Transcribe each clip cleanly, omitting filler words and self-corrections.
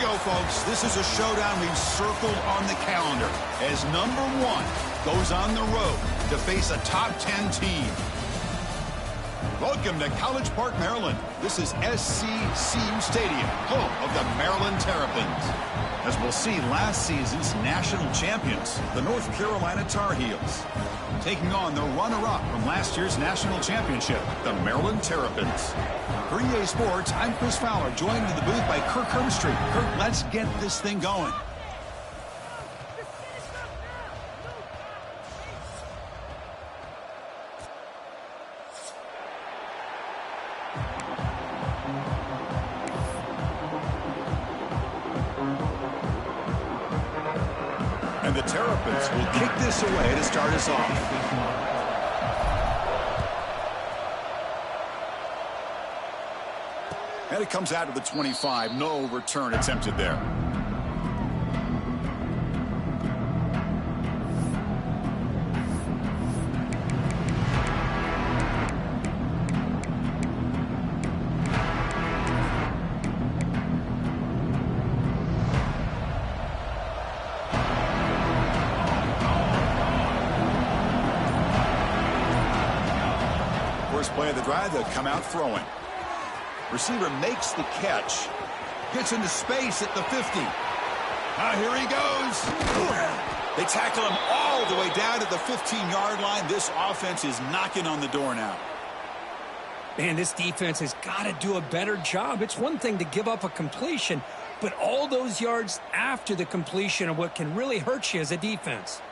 go, folks. This is a showdown we've circled on the calendar as number 1 goes on the road to face a top 10 team. Welcome to College Park, Maryland. This is SCCU Stadium, home of the Maryland Terrapins. As we'll see, last season's national champions, the North Carolina Tar Heels, taking on the runner-up from last year's national championship, the Maryland Terrapins. For EA Sports, I'm Chris Fowler, joined in the booth by Kirk Herbstreit. Kirk, let's get this thing going. And the Terrapins will kick this away to start us off. And it comes out of the 25. No return attempted there. First play of the drive, they'll come out throwing. Receiver makes the catch. Gets into space at the 50. Here he goes. They tackle him all the way down to the 15-yard line. This offense is knocking on the door now. Man, this defense has got to do a better job. It's one thing to give up a completion, but all those yards after the completion are what can really hurt you as a defense.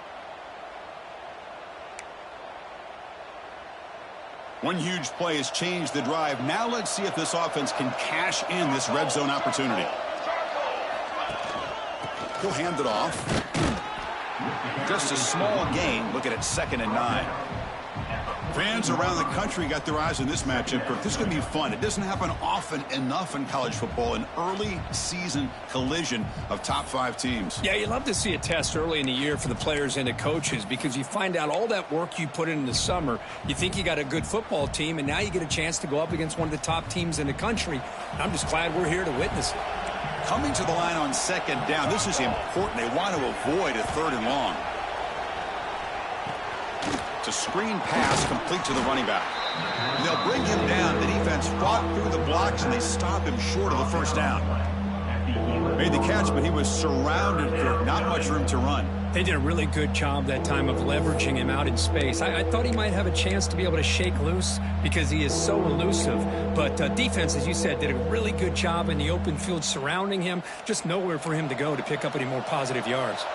One huge play has changed the drive. Now let's see if this offense can cash in this red zone opportunity. He'll hand it off. Just a small gain. Looking at 2nd and 9. Fans around the country got their eyes on this matchup. This is going to be fun. It doesn't happen often enough in college football, an early season collision of top 5 teams. Yeah, you love to see a test early in the year for the players and the coaches because you find out all that work you put in the summer. You think you got a good football team, and now you get a chance to go up against one of the top teams in the country. I'm just glad we're here to witness it. Coming to the line on 2nd down, this is important. They want to avoid a 3rd and long. It's a screen pass complete to the running back. And they'll bring him down. The defense fought through the blocks, and they stop him short of the first down. Made the catch, but he was surrounded, Kirk. Not much room to run. They did a really good job that time of leveraging him out in space. I thought he might have a chance to be able to shake loose because he is so elusive. But defense, as you said, did a really good job in the open field surrounding him. Just nowhere for him to go to pick up any more positive yards.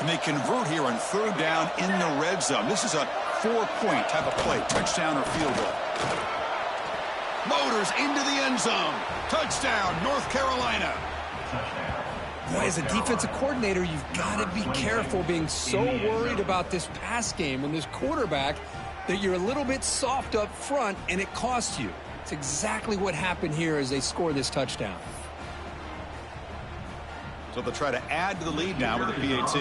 And they convert here on 3rd down in the red zone. This is a 4-point type of play, touchdown or field goal. Motors into the end zone. Touchdown, North Carolina. Boy, as a defensive coordinator, you've got to be careful being so worried about this pass game and this quarterback that you're a little bit soft up front and it costs you. It's exactly what happened here as they score this touchdown. So they'll try to add to the lead now with the PAT.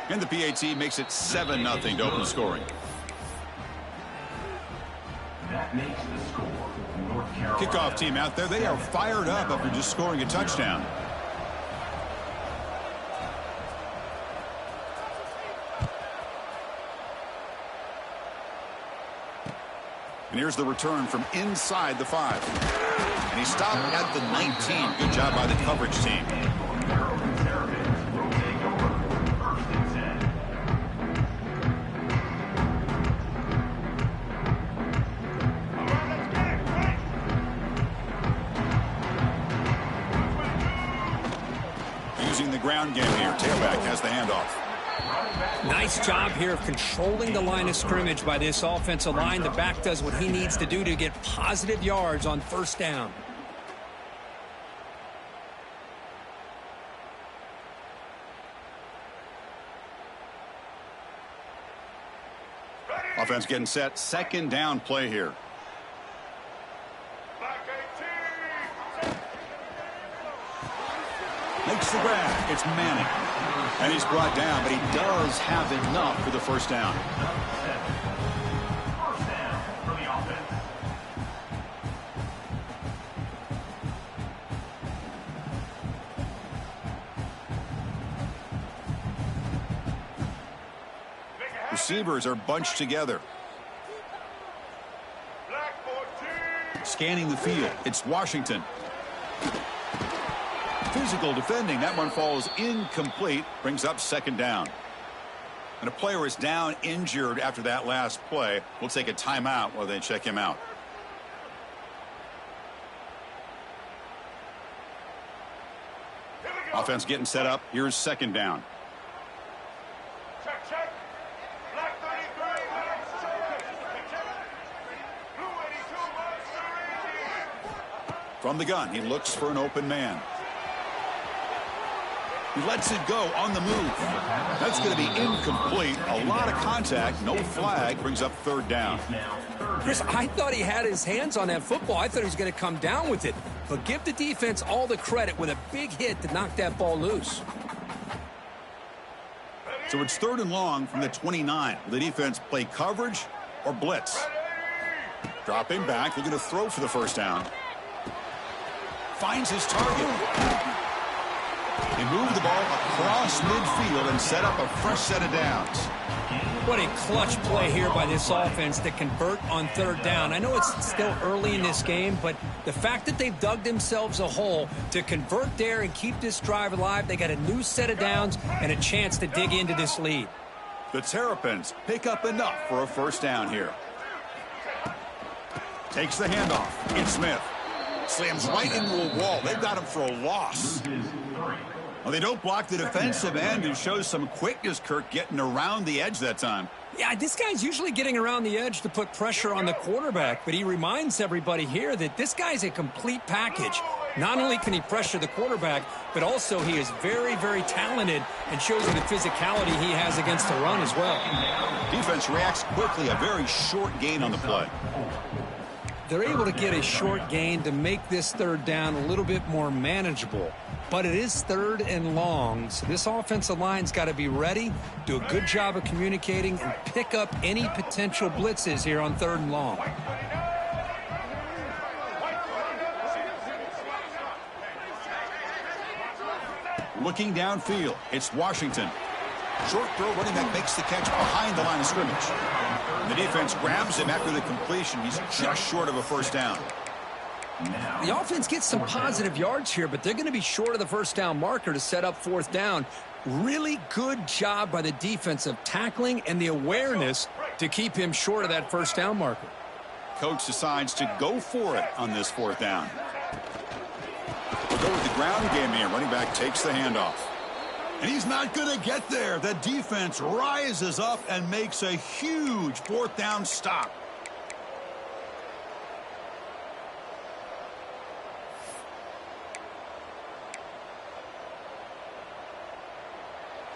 And the PAT makes it 7-0 to open scoring. That makes the score. North Carolina. Kickoff team out there. They are fired up after just scoring a touchdown. And here's the return from inside the 5. And he stopped at the 19. Good job by the coverage team. Using the ground game here. Tailback has the handoff. Nice job here of controlling the line of scrimmage by this offensive line. The back does what he needs to do to get positive yards on 1st down. Offense getting set. 2nd down play here. Makes the grab. It's Manning. And he's brought down, but he does have enough for the 1st down. Receivers are bunched together. Scanning the field, it's Washington. Physical defending, that one falls incomplete, brings up second down. And a player is down injured after that last play. We'll take a timeout while they check him out. Offense getting set up. Here's second down. Check. Black 33, From the gun, he looks for an open man. He lets it go on the move. That's going to be incomplete. A lot of contact. No flag. Brings up third down. Chris, I thought he had his hands on that football. I thought he was going to come down with it. But give the defense all the credit with a big hit to knock that ball loose. So it's third and long from the 29. Will the defense play coverage or blitz? Dropping back. Looking to throw for the first down. Finds his target. He moved the ball across midfield and set up a fresh set of downs. What a clutch play here by this offense to convert on third down. I know it's still early in this game, but the fact that they've dug themselves a hole to convert there and keep this drive alive, they got a new set of downs and a chance to dig into this lead. The Terrapins pick up enough for a first down here. Takes the handoff. It's Smith. Slams right into a wall. They've got him for a loss. Well, they don't block the defensive end and shows some quickness, Kirk, getting around the edge that time. Yeah, this guy's usually getting around the edge to put pressure on the quarterback, but he reminds everybody here that this guy's a complete package. Not only can he pressure the quarterback, but also he is very, very talented and shows you the physicality he has against the run as well. Defense reacts quickly, a very short gain on the play. They're able to get a short gain to make this third down a little bit more manageable. But it is third and long, so this offensive line's got to be ready, do a good job of communicating, and pick up any potential blitzes here on third and long. Looking downfield, it's Washington. Short throw, running back makes the catch behind the line of scrimmage. The defense grabs him after the completion. He's just short of a first down. The offense gets some positive yards here, but they're going to be short of the first down marker to set up fourth down. Really good job by the defense of tackling and the awareness to keep him short of that first down marker. Coach decides to go for it on this fourth down. We'll go with the ground game here. Running back takes the handoff. And he's not going to get there. The defense rises up and makes a huge fourth down stop.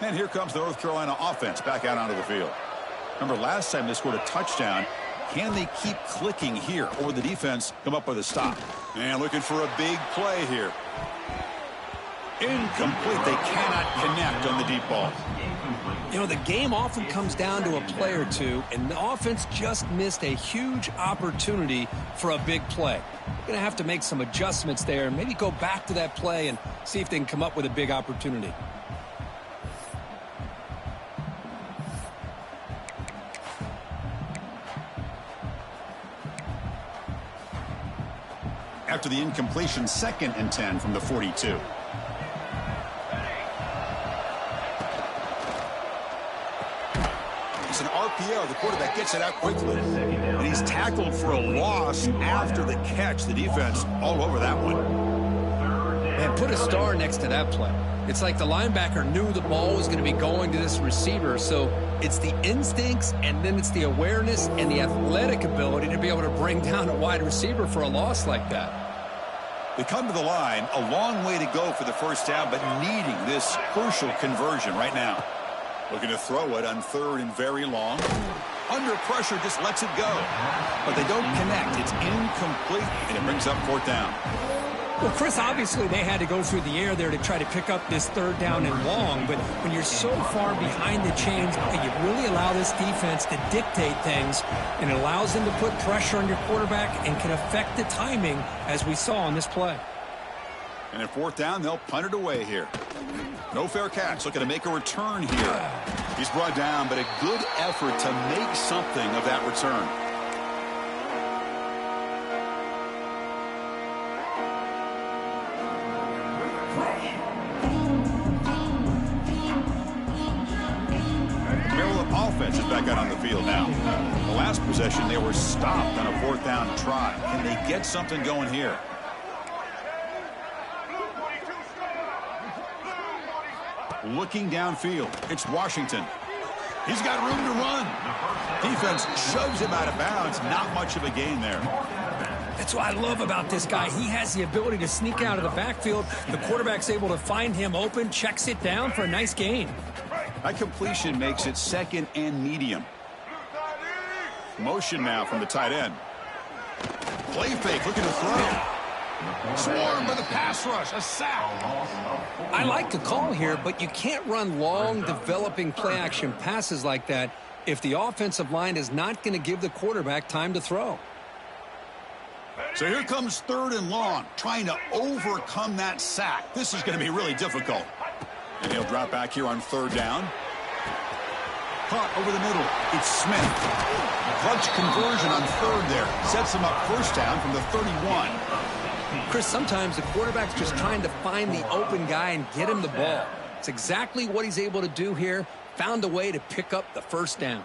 And here comes the North Carolina offense back out onto the field. Remember, last time they scored a touchdown. Can they keep clicking here, or the defense come up with a stop? And looking for a big play here. Incomplete. They cannot connect on the deep ball. You know, the game often comes down to a play or two, and the offense just missed a huge opportunity for a big play. They're going to have to make some adjustments there, maybe go back to that play and see if they can come up with a big opportunity. After the incompletion, 2nd and 10 from the 42. It's an RPO. The quarterback gets it out quickly. And he's tackled for a loss after the catch. The defense all over that one. Man, put a star next to that play. It's like the linebacker knew the ball was going to be going to this receiver, so it's the instincts and then it's the awareness and the athletic ability to be able to bring down a wide receiver for a loss like that. They come to the line, a long way to go for the first down, but needing this crucial conversion right now. Looking to throw it on third and very long. Under pressure, just lets it go. But they don't connect. It's incomplete, and it brings up fourth down. Well, Chris, obviously they had to go through the air there to try to pick up this third down and long, but when you're so far behind the chains, you really allow this defense to dictate things, and it allows them to put pressure on your quarterback and can affect the timing, as we saw on this play. And at fourth down, they'll punt it away here. No fair catch. Looking to make a return here. He's brought down, but a good effort to make something of that return. Maryland offense is back out on the field now. The last possession, they were stopped on a 4th down try. Can they get something going here? Looking downfield, it's Washington. He's got room to run. Defense shoves him out of bounds. Not much of a gain there. That's what I love about this guy. He has the ability to sneak out of the backfield. The quarterback's able to find him open, checks it down for a nice gain. That completion makes it 2nd and medium. Motion now from the tight end. Play fake, looking to throw. Swarmed by the pass rush, a sack. I like the call here, but you can't run long, developing play-action passes like that if the offensive line is not going to give the quarterback time to throw. So here comes 3rd and long, trying to overcome that sack. This is going to be really difficult. And he'll drop back here on 3rd down. Caught over the middle. It's Smith. Clutch conversion on 3rd there. Sets him up 1st down from the 31. Chris, sometimes the quarterback's just trying to find the open guy and get him the ball. It's exactly what he's able to do here. Found a way to pick up the 1st down.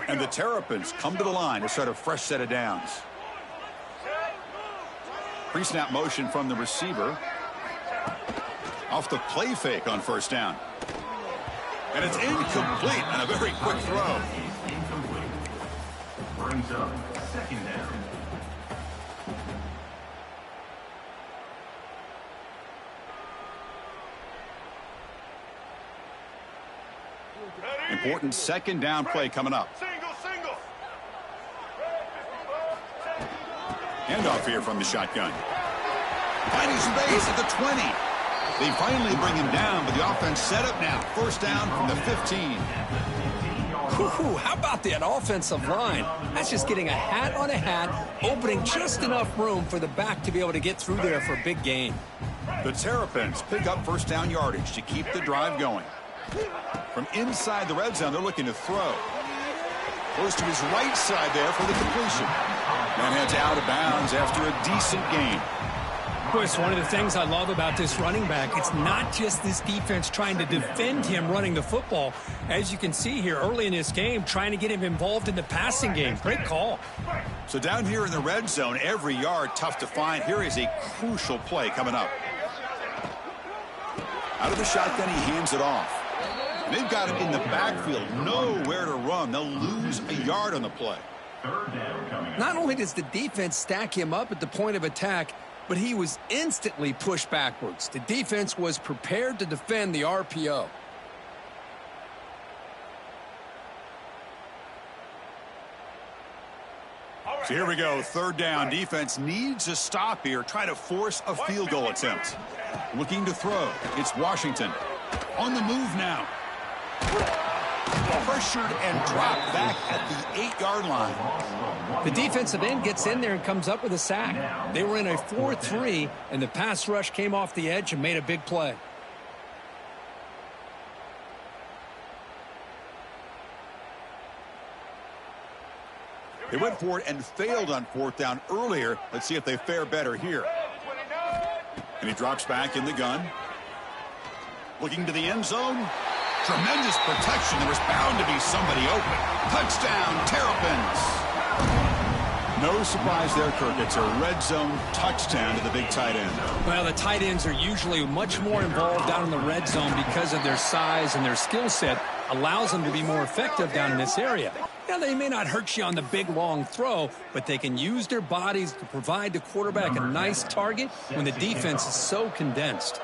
And the Terrapins come to the line to start a fresh set of downs. Pre-snap motion from the receiver. Off the play fake on 1st down. And it's incomplete and a very quick throw. Incomplete. Brings up 2nd down. Important 2nd down play coming up. Single. Handoff here from the shotgun. Finding space at the 20. They finally bring him down, but the offense set up now. 1st down from the 15. Ooh, how about that offensive line? That's just getting a hat on a hat, opening just enough room for the back to be able to get through there for a big gain. The Terrapins pick up 1st down yardage to keep the drive going. From inside the red zone, they're looking to throw. Goes to his right side there for the completion. And heads out of bounds after a decent gain. Chris, one of the things I love about this running back, it's not just this defense trying to defend him running the football. As you can see here early in this game, trying to get him involved in the passing game. Great call. So down here in the red zone, every yard tough to find. Here is a crucial play coming up. Out of the shotgun, he hands it off. They've got him in the backfield, nowhere to run. They'll lose a yard on the play. Not only does the defense stack him up at the point of attack, but he was instantly pushed backwards. The defense was prepared to defend the RPO. So here we go, 3rd down. Defense needs a stop here, try to force a field goal attempt. Looking to throw. It's Washington. On the move now. Pressured and dropped back at the 8-yard line. The defensive end gets in there and comes up with a sack. They were in a 4-3, and the pass rush came off the edge and made a big play. They went for it and failed on 4th down earlier. Let's see if they fare better here. And he drops back in the gun. Looking to the end zone. Tremendous protection. There was bound to be somebody open. Touchdown, Terrapins. No surprise there, Kirk. It's a red zone touchdown to the big tight end. Well, the tight ends are usually much more involved down in the red zone because of their size, and their skill set allows them to be more effective down in this area. Now, they may not hurt you on the big, long throw, but they can use their bodies to provide the quarterback a nice target when the defense is so condensed.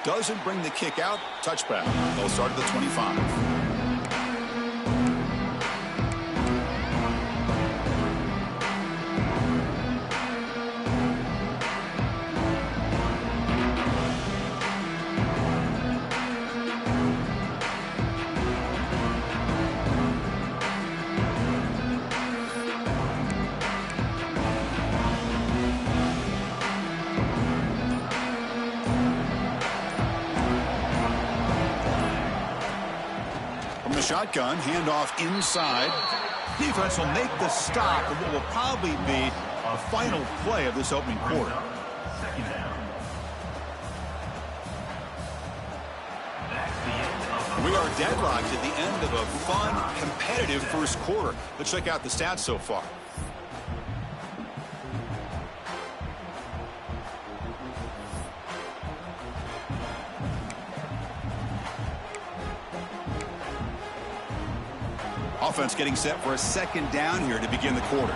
Doesn't bring the kick out. Touchback. They'll start at the 25. the shotgun, handoff inside. Defense will make the stop of what will probably be the final play of this opening quarter. Second down. That's the end of the We are deadlocked at the end of a fun, competitive first quarter. Let's check out the stats so far. Offense getting set for a second down here to begin the quarter.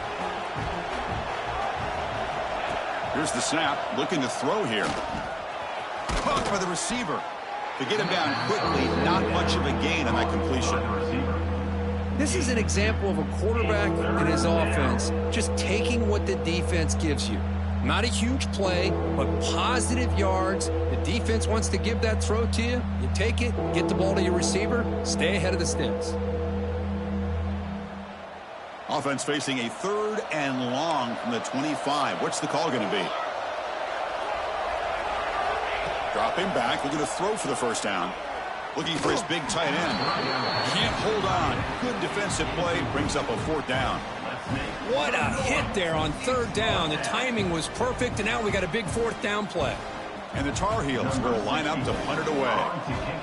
Here's the snap, looking to throw here. Caught by the receiver. To get him down quickly, not much of a gain on that completion. This is an example of a quarterback and his offense just taking what the defense gives you. Not a huge play, but positive yards. The defense wants to give that throw to you. You take it, get the ball to your receiver, stay ahead of the sticks. Offense facing a 3rd and long from the 25. What's the call going to be? Dropping back, looking to throw for the first down. Looking for his big tight end. Can't hold on. Good defensive play, brings up a 4th down. What a hit there on 3rd down. The timing was perfect, and now we got a big 4th down play. And the Tar Heels will line up to punt it away.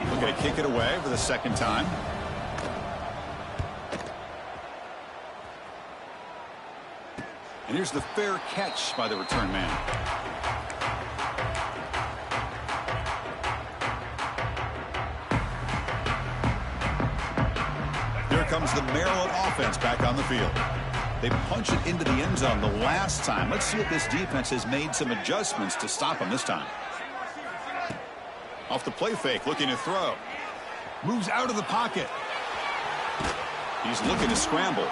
Looking to kick it away for the second time. And here's the fair catch by the return man. Here comes the Maryland offense back on the field. They punch it into the end zone the last time. Let's see if this defense has made some adjustments to stop them this time. Off the play fake, looking to throw. Moves out of the pocket. He's looking to scramble.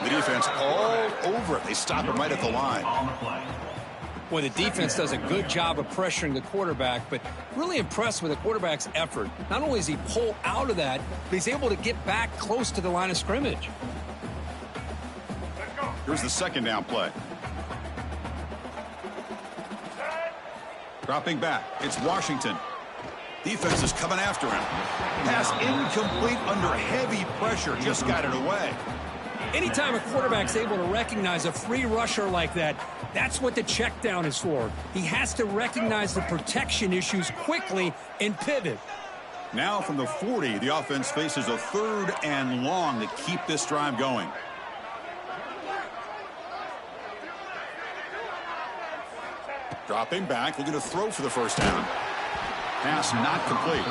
The defense all over it. They stop him right at the line. Boy, the defense does a good job of pressuring the quarterback, but really impressed with the quarterback's effort. Not only does he pull out of that, but he's able to get back close to the line of scrimmage. Here's the second down play. Dropping back. It's Washington. Defense is coming after him. Pass incomplete under heavy pressure. Just got it away. Anytime a quarterback's able to recognize a free rusher like that, that's what the check down is for. He has to recognize the protection issues quickly and pivot. Now from the 40, the offense faces a 3rd and long to keep this drive going. Dropping back, looking to throw for the first down. Pass not complete.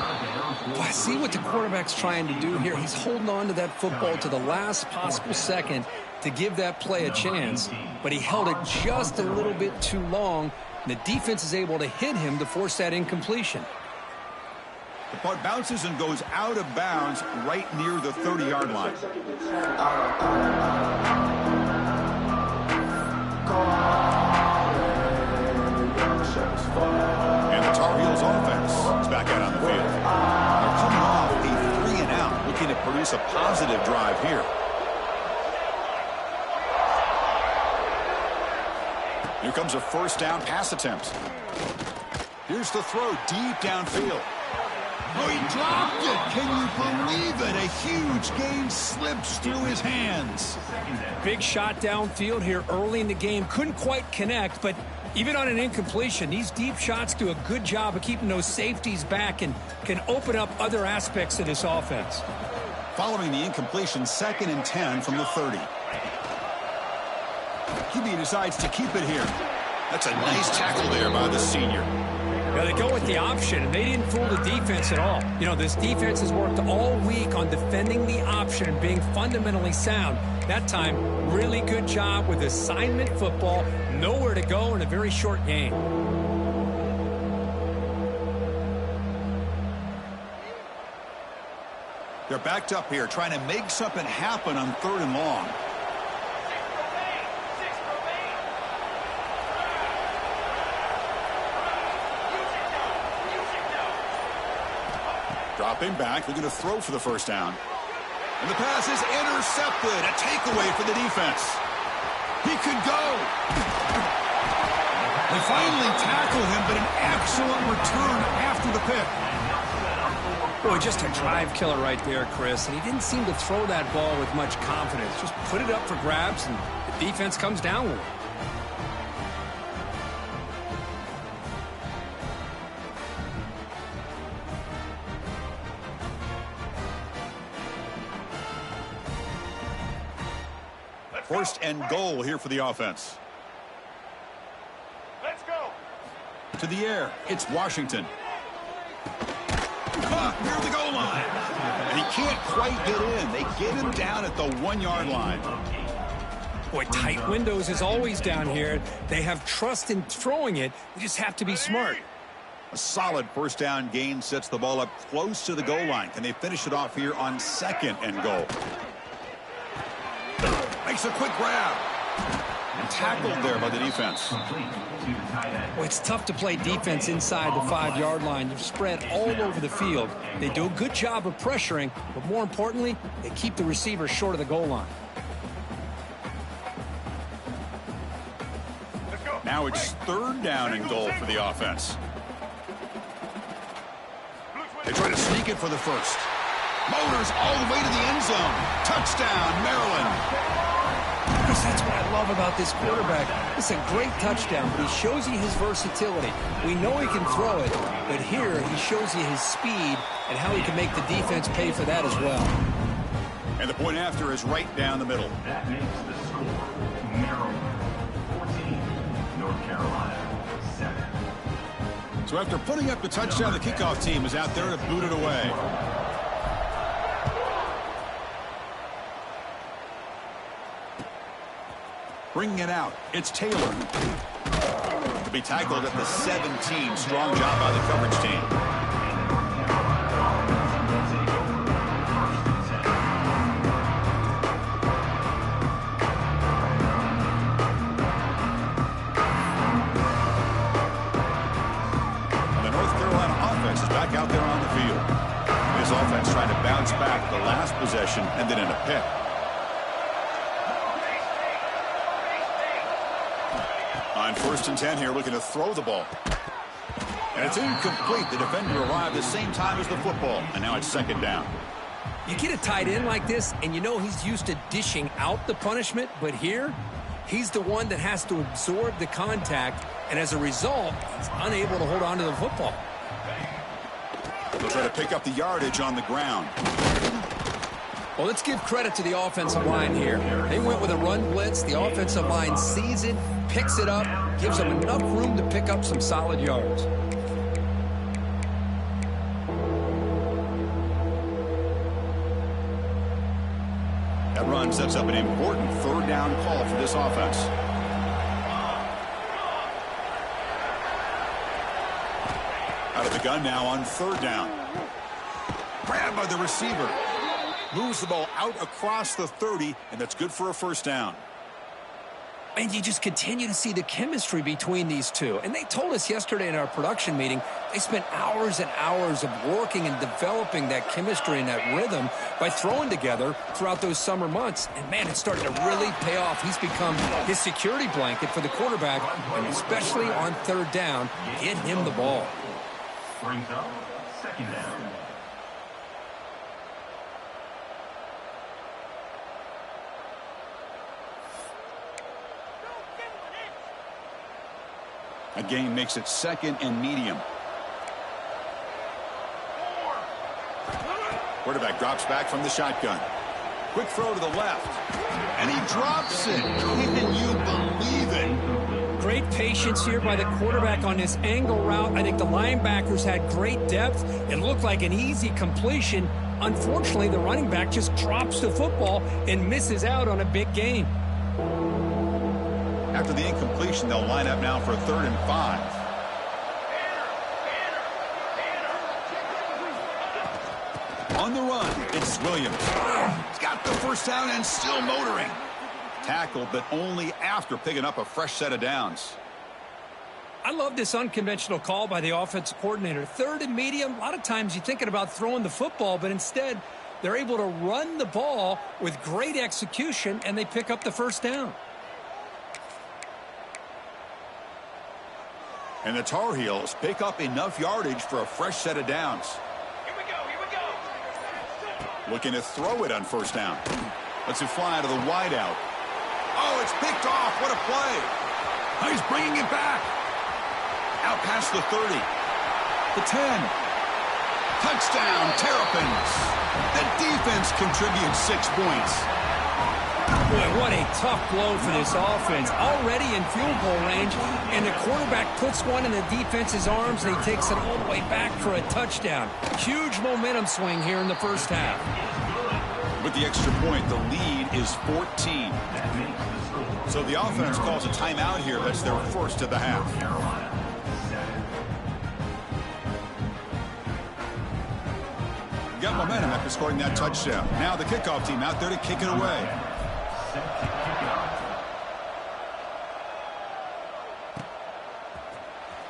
Well, I see what the quarterback's trying to do here. He's holding on to that football to the last possible second to give that play a chance, but he held it just a little bit too long. And the defense is able to hit him to force that incompletion. The punt bounces and goes out of bounds right near the 30-yard line. And the Tar Heels offense is back out on the field. They're coming off a 3-and-out, looking to produce a positive drive here. Here comes a first down pass attempt. Here's the throw deep downfield. Oh, he dropped it. Can you believe it? A huge gain slips through his hands. Big shot downfield here early in the game. Couldn't quite connect, but even on an incompletion, these deep shots do a good job of keeping those safeties back and can open up other aspects of this offense. Following the incompletion, 2nd and 10 from the 30. QB decides to keep it here. That's a nice tackle there by the senior. Now they go with the option, and they didn't fool the defense at all. You know, this defense has worked all week on defending the option and being fundamentally sound. That time, really good job with assignment football. Nowhere to go in a very short game. They're backed up here, trying to make something happen on 3rd and long. Dropping back, looking to throw for the first down. And the pass is intercepted. A takeaway for the defense. He could go. They finally tackle him, but an excellent return after the pick. Boy, just a drive killer right there, Chris. And he didn't seem to throw that ball with much confidence. Just put it up for grabs, and the defense comes down with it. First and goal here for the offense. Let's go. To the air, it's Washington. Caught near the goal line. And he can't quite get in. They get him down at the 1-yard line. Boy, tight windows is always down here. They have trust in throwing it. They just have to be smart. A solid first down gain sets the ball up close to the goal line. Can they finish it off here on second and goal? Makes a quick grab. And tackled there by the defense. Well, it's tough to play defense inside the 5-yard line. They're spread all over the field. They do a good job of pressuring, but more importantly, they keep the receiver short of the goal line. Let's go. Now it's third down and goal for the offense. They try to sneak it for the first. Motors all the way to the end zone. Touchdown, Maryland. Chris, that's what I love about this quarterback. It's a great touchdown, but he shows you his versatility. We know he can throw it, but here he shows you his speed and how he can make the defense pay for that as well. And the point after is right down the middle. That makes the score Maryland 14, North Carolina 7. So after putting up the touchdown, the kickoff team is out there to boot it away. Bringing it out, it's Taylor. To be tackled at the 17. Strong job by the coverage team. And the North Carolina offense is back out there on the field. This offense trying to bounce back the last possession and then in a pick. On 1st and 10 here, looking to throw the ball. And it's incomplete. The defender arrived the same time as the football, and now it's second down. You get a tight end like this, and you know he's used to dishing out the punishment, but here, he's the one that has to absorb the contact, and as a result, he's unable to hold on to the football. They'll try to pick up the yardage on the ground. Well, let's give credit to the offensive line here. They went with a run blitz. The offensive line sees it, picks it up, gives them enough room to pick up some solid yards. That run sets up an important third down call for this offense. Out of the gun now on third down. Grabbed by the receiver. Moves the ball out across the 30, and that's good for a first down. And you just continue to see the chemistry between these two. And they told us yesterday in our production meeting, they spent hours and hours of working and developing that chemistry and that rhythm by throwing together throughout those summer months. And, man, it's starting to really pay off. He's become his security blanket for the quarterback, and especially on third down, get him the ball. Brings up second down. A gain makes it second and medium. Quarterback drops back from the shotgun. Quick throw to the left. And he drops it. Can you believe it? Great patience here by the quarterback on this angle route. I think the linebackers had great depth. It looked like an easy completion. Unfortunately, the running back just drops the football and misses out on a big gain. After the incompletion, they'll line up now for a 3rd and 5. On the run, it's Williams. He's got the first down and still motoring. Tackled, but only after picking up a fresh set of downs. I love this unconventional call by the offensive coordinator. 3rd and medium, a lot of times you're thinking about throwing the football, but instead they're able to run the ball with great execution, and they pick up the first down. And the Tar Heels pick up enough yardage for a fresh set of downs. Here we go. Here we go. Looking to throw it on first down. Lets it fly out of the wideout. Oh, it's picked off. What a play. He's bringing it back. Out past the 30. The 10. Touchdown, Terrapins. The defense contributes 6 points. Boy, what a tough blow for this offense. Already in field goal range, and the quarterback puts one in the defense's arms, and he takes it all the way back for a touchdown. Huge momentum swing here in the first half. With the extra point, the lead is 14. So the offense calls a timeout here. That's their first of the half. Got momentum after scoring that touchdown. Now the kickoff team out there to kick it away.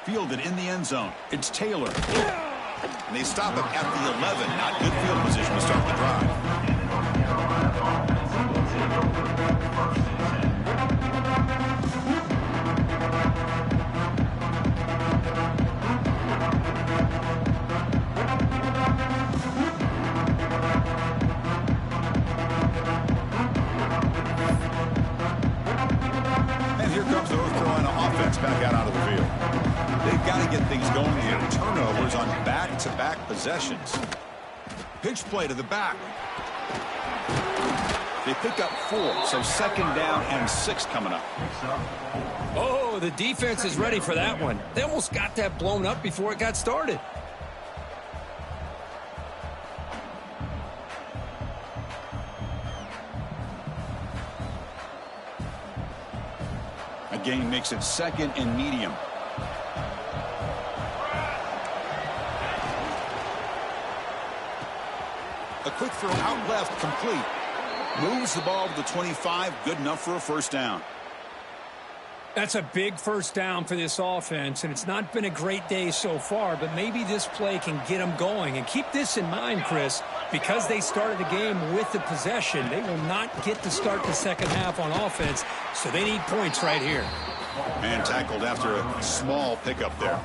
Fielded in the end zone. It's Taylor. And they stop him at the 11. Not good field position to start the drive. And here comes the North Carolina offense back out onto the field. They've got to get things going here. Turnovers on back-to-back possessions. Pitch play to the back. They pick up 4, so second down and 6 coming up. Oh, the defense is ready for that one. They almost got that blown up before it got started. A gain makes it second and medium. A quick throw out left, complete. Moves the ball to the 25, good enough for a first down. That's a big first down for this offense, and it's not been a great day so far, but maybe this play can get them going. And keep this in mind, Chris, because they started the game with the possession, they will not get to start the second half on offense, so they need points right here. And tackled after a small pickup there.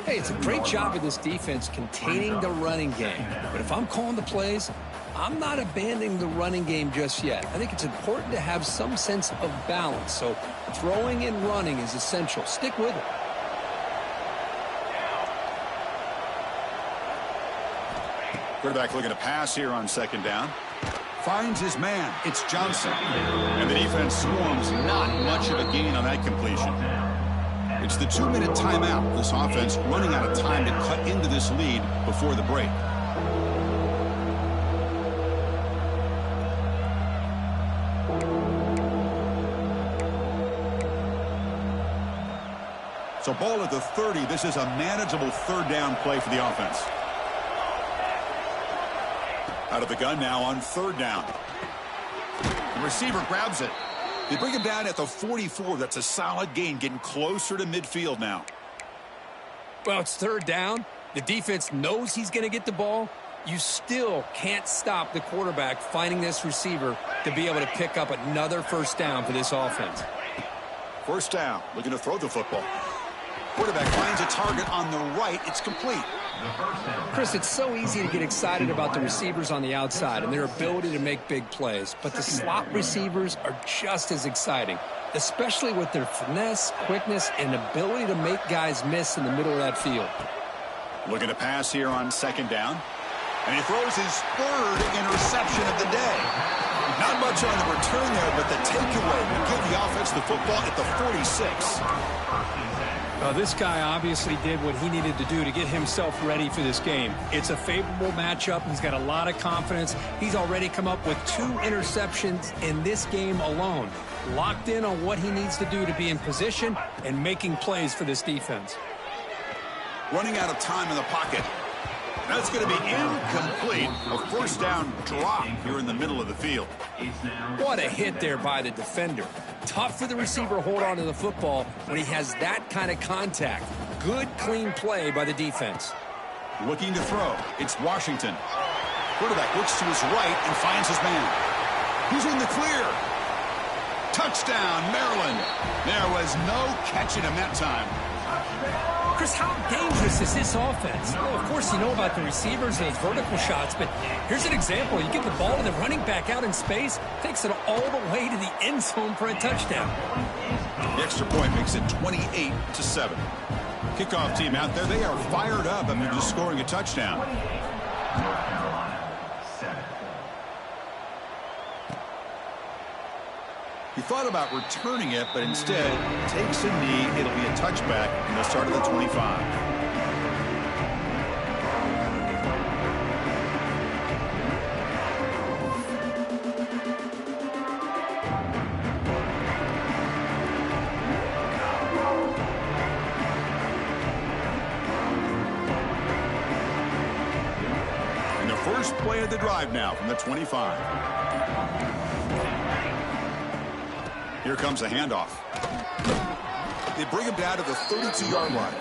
Hey, it's a great job of this defense containing the running game. But if I'm calling the plays, I'm not abandoning the running game just yet. I think it's important to have some sense of balance. So throwing and running is essential. Stick with it. Quarterback looking to pass here on second down. Finds his man. It's Johnson. And the defense swarms. Not much of a gain on that completion. It's the 2-minute timeout. This offense running out of time to cut into this lead before the break. So ball at the 30. This is a manageable third down play for the offense. Out of the gun now on third down. The receiver grabs it. They bring him down at the 44. That's a solid gain, getting closer to midfield now. Well, it's third down. The defense knows he's going to get the ball. You still can't stop the quarterback finding this receiver to be able to pick up another first down for this offense. First down, looking to throw the football. Quarterback finds a target on the right. It's complete. Chris, it's so easy to get excited about the receivers on the outside and their ability to make big plays, but the slot receivers are just as exciting, especially with their finesse, quickness, and ability to make guys miss in the middle of that field. Looking to pass here on second down. And he throws his third interception of the day. Not much on the return there, but the takeaway will give the offense the football at the 46. This guy obviously did what he needed to do to get himself ready for this game. It's a favorable matchup. He's got a lot of confidence. He's already come up with 2 interceptions in this game alone. Locked in on what he needs to do to be in position and making plays for this defense. Running out of time in the pocket. That's going to be incomplete. A first down drop here in the middle of the field. What a hit there by the defender. Tough for the receiver to hold on to the football when he has that kind of contact. Good, clean play by the defense. Looking to throw. It's Washington. Quarterback looks to his right and finds his man. He's in the clear. Touchdown, Maryland. There was no catching him that time. Chris, how dangerous is this offense? Well, of course, you know about the receivers, those vertical shots, but here's an example. You get the ball to the running back out in space, takes it all the way to the end zone for a touchdown. The extra point makes it 28-7. Kickoff team out there, they are fired up after just scoring a touchdown. North Carolina, 7. He thought about returning it, but instead takes a knee. It'll be a touchback, and they'll start at the 25. And the first play of the drive now from the 25. Here comes a handoff. They bring him down to the 32-yard line.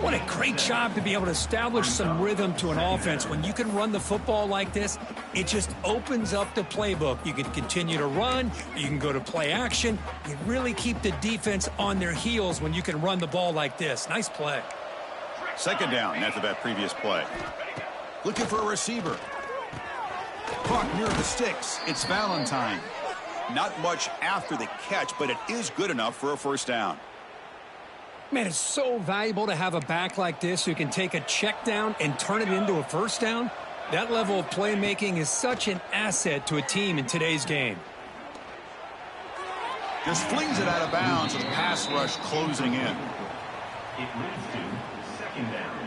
What a great job to be able to establish some rhythm to an offense. When you can run the football like this, it just opens up the playbook. You can continue to run. You can go to play action. You really keep the defense on their heels when you can run the ball like this. Nice play. Second down after that previous play. Looking for a receiver. Caught near the sticks. It's Valentine. Not much after the catch, but it is good enough for a first down. Man, it's so valuable to have a back like this who can take a check down and turn it into a first down. That level of playmaking is such an asset to a team in today's game. Just flings it out of bounds with a pass rush closing in. It leads to second down.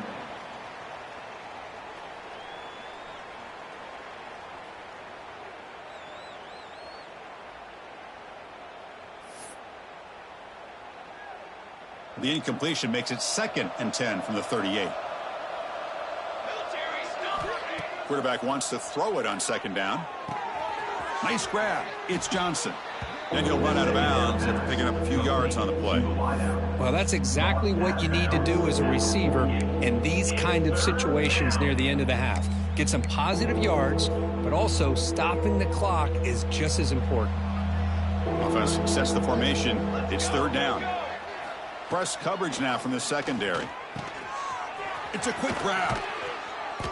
The incompletion makes it 2nd and 10 from the 38. Quarterback wants to throw it on second down. Nice grab. It's Johnson. And he'll run out of bounds after picking up a few yards on the play. Well, that's exactly what you need to do as a receiver in these kind of situations near the end of the half. Get some positive yards, but also stopping the clock is just as important. Offense sets the formation. It's third down. Press coverage now from the secondary. It's a quick grab.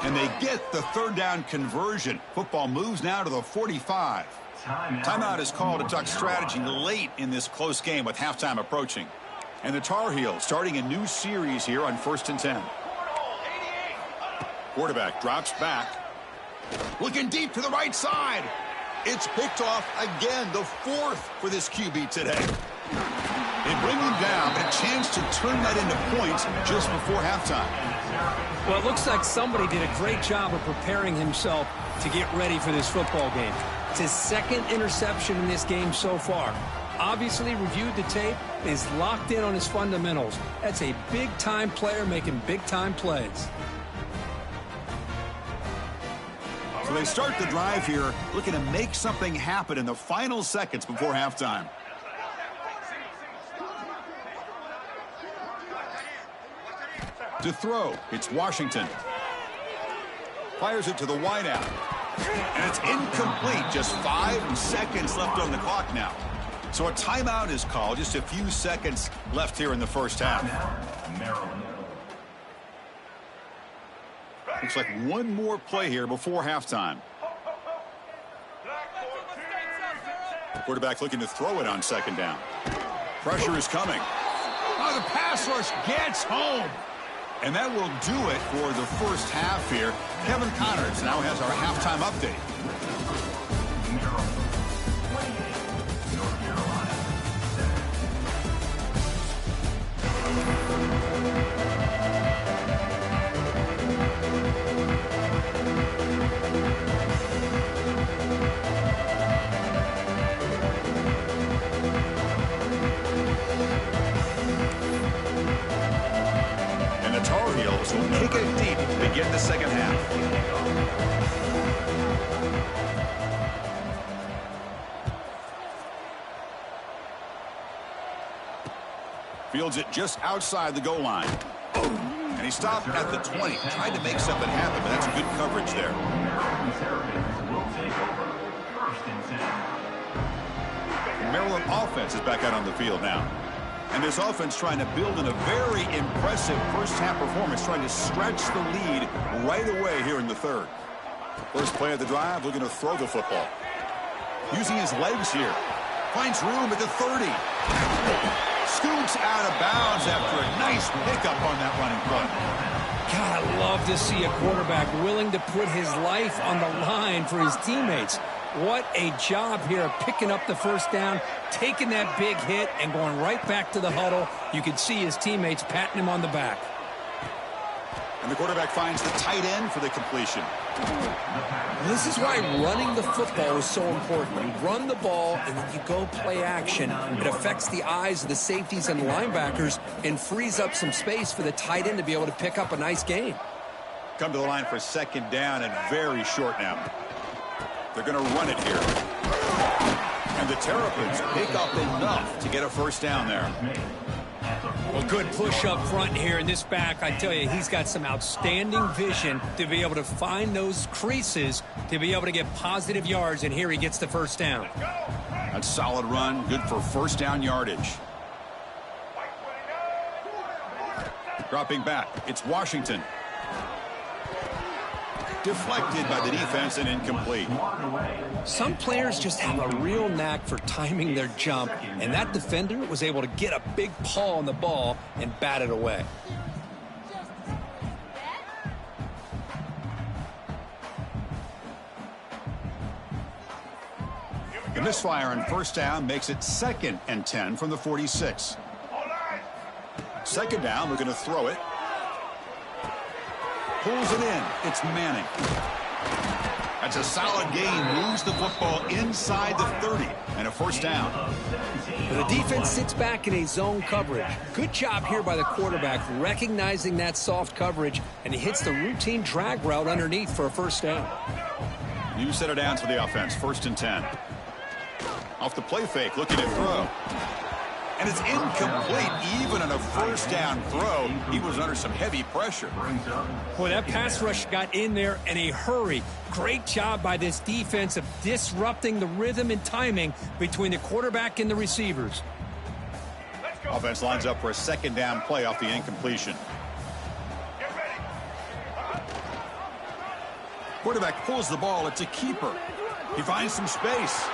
And they get the third down conversion. Football moves now to the 45. Timeout is called. A duck strategy late in this close game with halftime approaching. And the Tar Heels starting a new series here on 1st and 10. Quarterback drops back. Looking deep to the right side. It's picked off again, the 4th for this QB today. They bring him down, but a chance to turn that into points just before halftime. Well, it looks like somebody did a great job of preparing himself to get ready for this football game. It's his 2nd interception in this game so far. Obviously reviewed the tape, is locked in on his fundamentals. That's a big-time player making big-time plays. So they start the drive here, looking to make something happen in the final seconds before halftime. To throw, it's Washington. Fires it to the wideout. And it's incomplete. Just 5 seconds left on the clock now. So a timeout is called. Just a few seconds left here in the first half. Maryland. Looks like one more play here before halftime. Quarterback looking to throw it on second down. Pressure is coming. Oh, the pass rush gets home. And that will do it for the first half here. Kevin Connors now has our halftime update. Maryland, 28. North Carolina, 7. And the Tar Heels will kick it deep to begin the second half. Fields it just outside the goal line. And he stopped at the 20. Tried to make something happen, but that's good coverage there. Maryland Terrapins will take over 1st and 10. Maryland offense is back out on the field now. And this offense trying to build in a very impressive first-half performance, trying to stretch the lead right away here in the third. First play of the drive, looking to throw the football. Using his legs here. Finds room at the 30. Scoots out of bounds after a nice pickup on that running play. God, I love to see a quarterback willing to put his life on the line for his teammates. What a job here of picking up the first down, taking that big hit, and going right back to the huddle. You can see his teammates patting him on the back. And the quarterback finds the tight end for the completion. This is why running the football is so important. You run the ball, and then you go play action. It affects the eyes of the safeties and linebackers and frees up some space for the tight end to be able to pick up a nice gain. Come to the line for a second down and very short now. They're going to run it here. And the Terrapins pick up enough to get a first down there. Well, good push up front here in this back. I tell you, he's got some outstanding vision to be able to find those creases to be able to get positive yards, and here he gets the first down. A solid run, good for first down yardage. Dropping back, it's Washington. Deflected by the defense and incomplete. Some players just have a real knack for timing their jump, and that defender was able to get a big paw on the ball and bat it away. The misfire on first down makes it 2nd and 10 from the 46. Second down, we're going to throw it. Pulls it in. It's Manning. That's a solid gain. Moves the football inside the 30. And a first down. The defense sits back in a zone coverage. Good job here by the quarterback recognizing that soft coverage, and he hits the routine drag route underneath for a first down. New set of downs for the offense. 1st and 10. Off the play fake. Looking to throw. And it's incomplete. Even on a first down throw, he was under some heavy pressure. Boy, that pass rush got in there in a hurry. Great job by this defense of disrupting the rhythm and timing between the quarterback and the receivers. Offense lines up for a second down play off the incompletion. Quarterback pulls the ball. It's a keeper. He finds some space.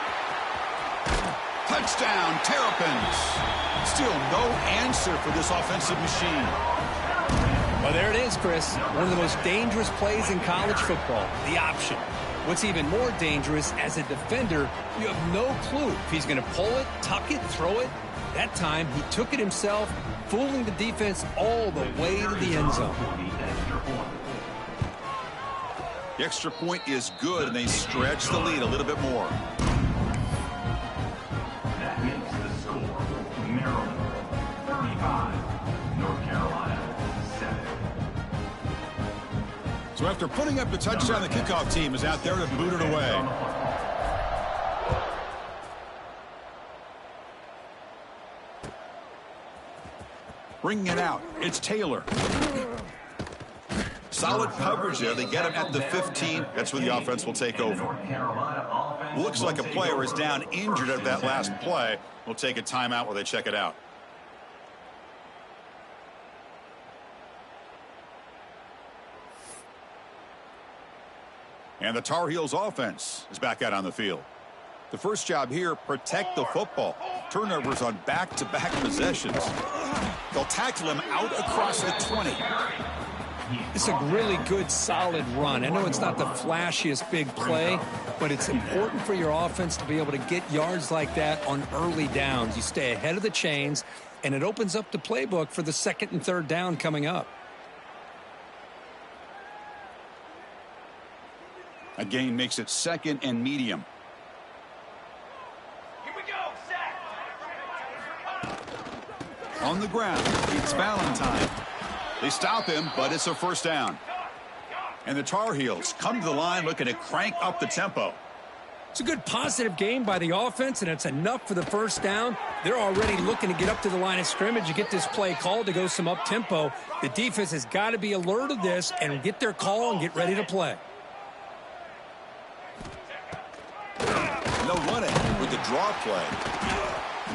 Touchdown, Terrapins. Still no answer for this offensive machine. Well, there it is, Chris. One of the most dangerous plays in college football, the option. What's even more dangerous, as a defender, you have no clue if he's going to pull it, tuck it, throw it. That time, he took it himself, fooling the defense all the way to the end zone. The extra point is good, and they stretch the lead a little bit more. That makes the score Maryland 35, North Carolina 7. So after putting up the touchdown, the kickoff team is out there to boot it away. Bringing it out, it's Taylor. Solid coverage there. They get him at the 15. That's where the offense will take over. Looks like a player is down injured at that last play. We'll take a timeout while they check it out. And the Tar Heels offense is back out on the field. The first job here, protect the football. Turnovers on back-to-back possessions. They'll tackle him out across the 20. It's a really good, solid run. I know it's not the flashiest big play, but it's important for your offense to be able to get yards like that on early downs. You stay ahead of the chains, and it opens up the playbook for the 2nd and 3rd down coming up. A gain makes it 2nd and medium. Here we go, sack. On the ground, it's Valentine. They stop him, but it's a first down. And the Tar Heels come to the line looking to crank up the tempo. It's a good positive game by the offense, and it's enough for the first down. They're already looking to get up to the line of scrimmage and get this play called to go some up-tempo. The defense has got to be alert of this and get their call and get ready to play. They'll run it with the draw play.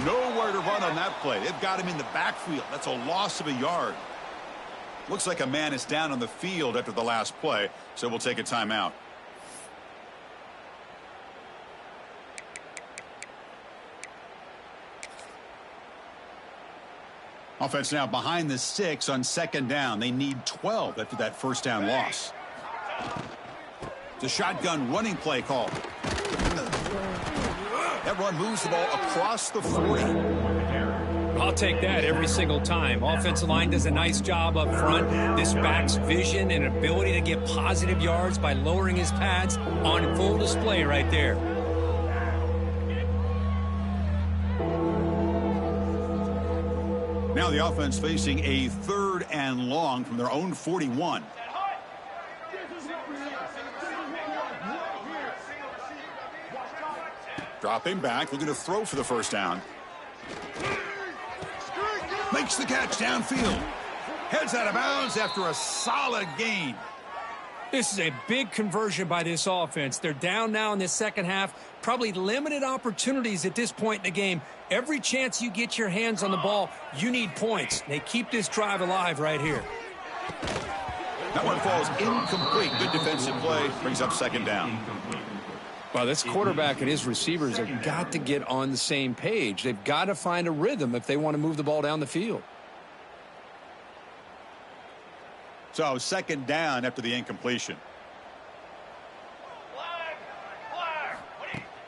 Nowhere to run on that play. They've got him in the backfield. That's a loss of a yard. Looks like a man is down on the field after the last play, so we'll take a timeout. Offense now behind the 6 on second down. They need 12 after that first down loss. The shotgun running play call. That run moves the ball across the 40. I'll take that every single time. Offensive line does a nice job up front. This back's vision and ability to get positive yards by lowering his pads on full display right there. Now the offense facing a 3rd and long from their own 41. Dropping back, looking to throw for the first down. Makes the catch downfield. Heads out of bounds after a solid gain. This is a big conversion by this offense. They're down now in the second half. Probably limited opportunities at this point in the game. Every chance you get your hands on the ball, you need points. They keep this drive alive right here. That one falls incomplete. Good defensive play. Brings up second down. Well, this quarterback and his receivers have got to get on the same page. They've got to find a rhythm if they want to move the ball down the field. So second down after the incompletion.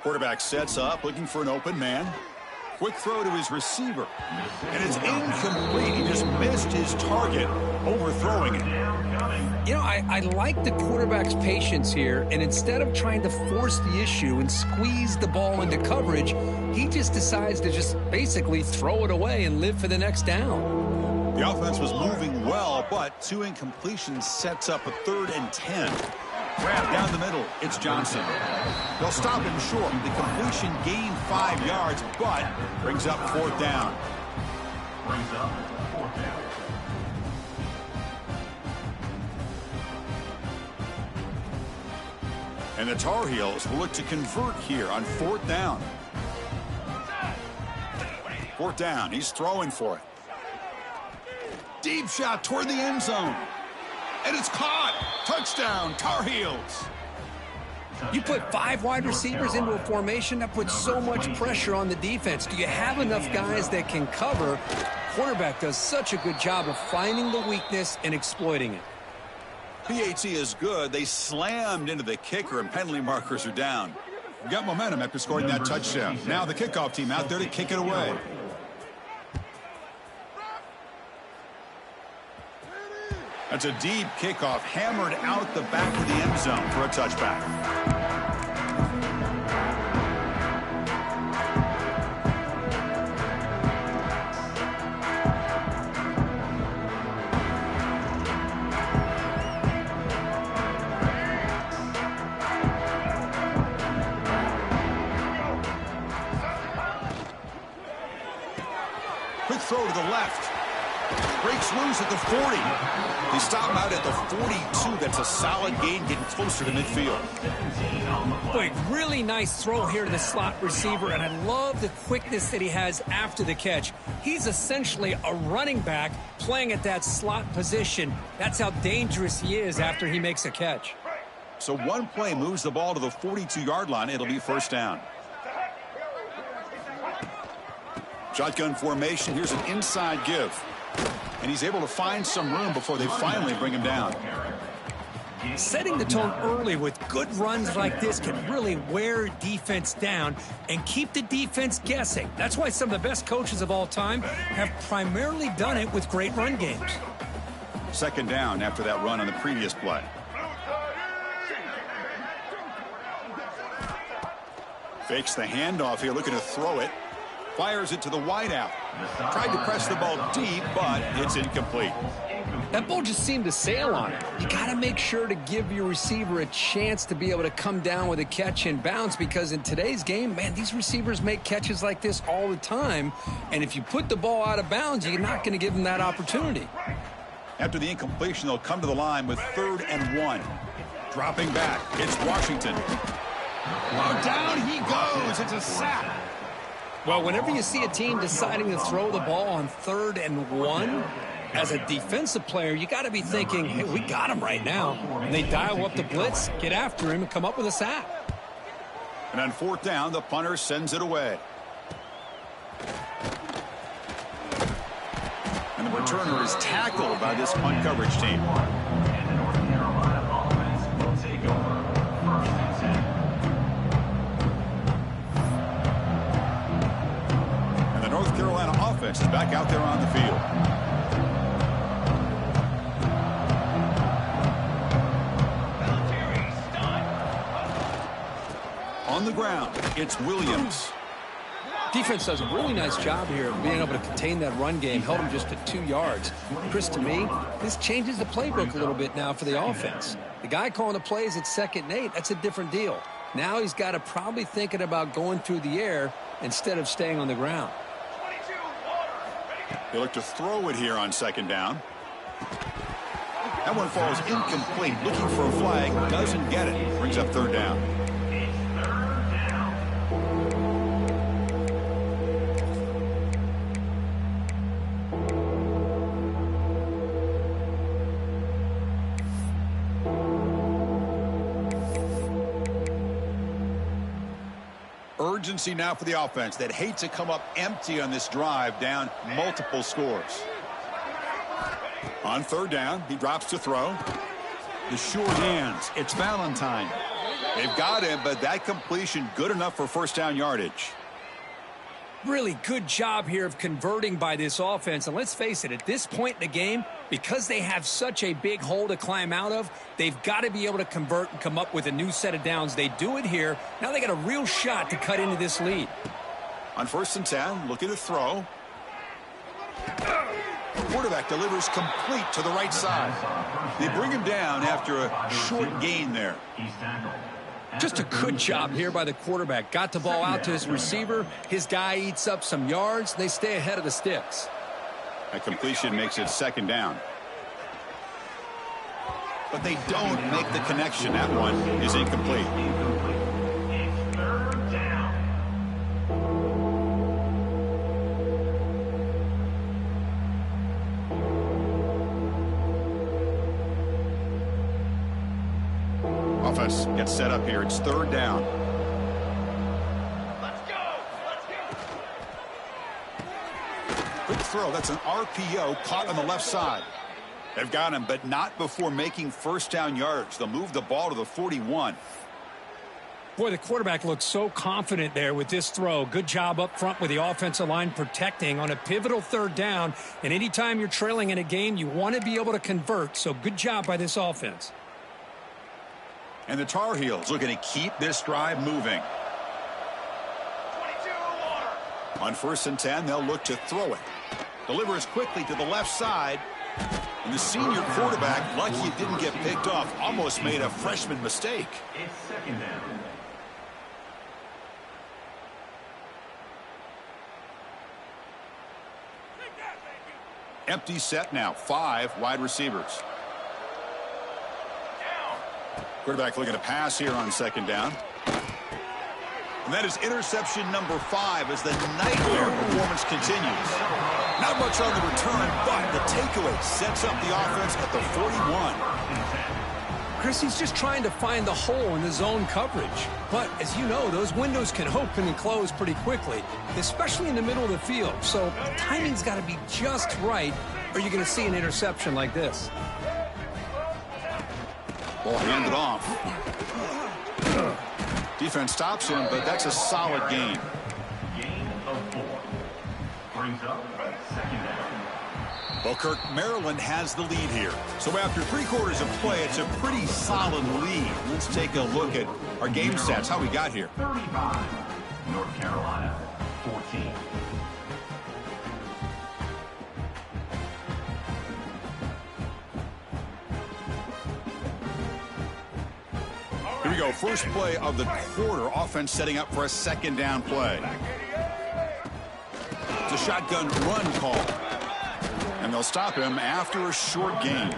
Quarterback sets up, looking for an open man. Quick throw to his receiver. And it's incomplete. He just missed his target, overthrowing it. You know, I like the quarterback's patience here, and instead of trying to force the issue and squeeze the ball into coverage, he just decides to just basically throw it away and live for the next down. The offense was moving well, but 2 incompletions sets up a 3rd and 10. Grab down the middle. It's Johnson. They'll stop him short. The completion gained 5 yards, but brings up 4th down. And the Tar Heels will look to convert here on 4th down. 4th down. He's throwing for it. Deep shot toward the end zone. And it's caught. Touchdown, Tar Heels. You put 5 wide receivers into a formation, that puts so much pressure on the defense. Do you have enough guys that can cover? Quarterback does such a good job of finding the weakness and exploiting it. PAT is good. They slammed into the kicker, and penalty markers are down. Got momentum after scoring that touchdown. Now the kickoff team out there to kick it away. That's a deep kickoff, hammered out the back of the end zone for a touchback. Quick throw to the left. Breaks loose at the 40. They stop him out at the 42. That's a solid gain, getting closer to midfield. Boy, really nice throw here to the slot receiver, and I love the quickness that he has after the catch. He's essentially a running back playing at that slot position. That's how dangerous he is after he makes a catch. So one play moves the ball to the 42-yard line. It'll be first down. Shotgun formation. Here's an inside give. And he's able to find some room before they finally bring him down. Setting the tone early with good runs like this can really wear defense down and keep the defense guessing. That's why some of the best coaches of all time have primarily done it with great run games. Second down after that run on the previous play. Fakes the handoff here, looking to throw it. Fires it to the wideout. Tried to press the ball deep, but it's incomplete. That ball just seemed to sail on it. You got to make sure to give your receiver a chance to be able to come down with a catch and bounce, because in today's game, man, these receivers make catches like this all the time. And if you put the ball out of bounds, you're not going to give them that opportunity. After the incompletion, they'll come to the line with 3rd and 1. Dropping back, it's Washington. Oh, down he goes. It's a sack. Well, whenever you see a team deciding to throw the ball on 3rd and 1, as a defensive player, you got to be thinking, hey, we got him right now. And they dial up the blitz, get after him, and come up with a sack. And on 4th down, the punter sends it away. And the returner is tackled by this punt coverage team. And the North Carolina offense will take over 1st and 10. And the North Carolina offense is back out there on the field. On the ground, it's Williams. Defense does a really nice job here of being able to contain that run game, held him just to 2 yards. Chris, to me, this changes the playbook a little bit now for the offense. The guy calling the plays at 2nd and 8, that's a different deal. Now he's got to probably thinking about going through the air instead of staying on the ground. They look to throw it here on 2nd down. That one falls incomplete. Looking for a flag, doesn't get it. Brings up 3rd down. Urgency now for the offense that hate to come up empty on this drive, down multiple scores. On 3rd down, he drops to throw. The short hands, it's Valentine. They've got him, but that completion good enough for 1st down yardage. Really good job here of converting by this offense. And let's face it, at this point in the game, because they have such a big hole to climb out of, they've got to be able to convert and come up with a new set of downs. They do it here. Now they got a real shot to cut into this lead. On 1st and 10, looking to throw. The quarterback delivers complete to the right side. They bring him down after a short gain there. He's tackled. Just a good job here by the quarterback. Got the ball out to his receiver. His guy eats up some yards. They stay ahead of the sticks. That completion makes it 2nd down. But they don't make the connection. That one is incomplete. It's 3rd down. Offense gets set up here. It's 3rd down. Let's go! Let's go! Quick throw. That's an RPO caught on the left side. They've got him, but not before making 1st down yards. They'll move the ball to the 41. Boy, the quarterback looks so confident there with this throw. Good job up front with the offensive line protecting on a pivotal 3rd down. And anytime you're trailing in a game, you want to be able to convert. So good job by this offense. And the Tar Heels looking to keep this drive moving. 22 water. On 1st and 10, they'll look to throw it. Delivers quickly to the left side. And the senior quarterback, lucky it didn't get picked off, almost made a freshman mistake. It's 2nd down. Empty set now. 5 wide receivers. Quarterback looking to pass here on 2nd down. And that is interception number 5 as the nightmare performance continues. Not much on the return, but the takeaway sets up the offense at the 41. Chris, he's just trying to find the hole in the zone coverage. But as you know, those windows can open and close pretty quickly, especially in the middle of the field. So the timing's got to be just right, or you're going to see an interception like this. Ball handed off. Defense stops him, but that's a solid gain. Gain of 4. Brings up 2nd down. Well, Kirk, Maryland has the lead here. So after 3 quarters of play, it's a pretty solid lead. Let's take a look at our game stats, how we got here. 35. North Carolina 14. Here we go. First play of the quarter. Offense setting up for a 2nd down play. It's a shotgun run call. And they'll stop him after a short gain.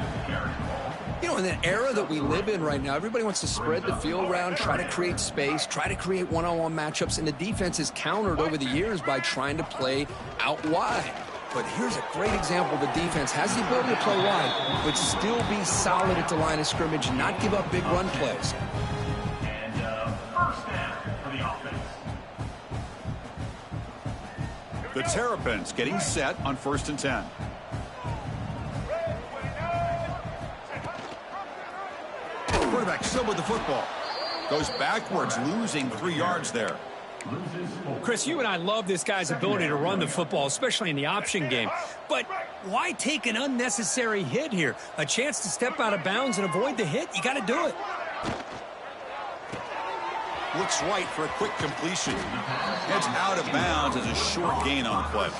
You know, in the era that we live in right now, everybody wants to spread the field around, try to create space, try to create one-on-one matchups, and the defense is countered over the years by trying to play out wide. But here's a great example. The defense has the ability to play wide, but still be solid at the line of scrimmage and not give up big run plays. And first down for the offense. The Terrapins getting set on 1st and 10. Quarterback still with the football. Goes backwards, losing 3 yards there. Chris, you and I love this guy's ability to run the football, especially in the option game. But why take an unnecessary hit here? A chance to step out of bounds and avoid the hit? You got to do it. Looks right for a quick completion. Heads out of bounds as a short gain on the play.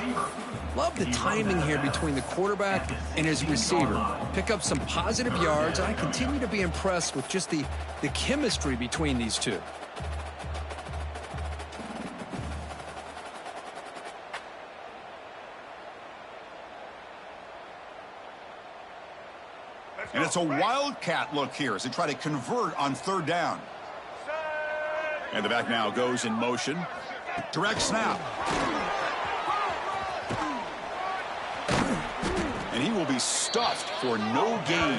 Love the timing here between the quarterback and his receiver. Pick up some positive yards. I continue to be impressed with just the chemistry between these two. And it's a wildcat look here as they try to convert on 3rd down. And the back now goes in motion. Direct snap. And he will be stuffed for no gain.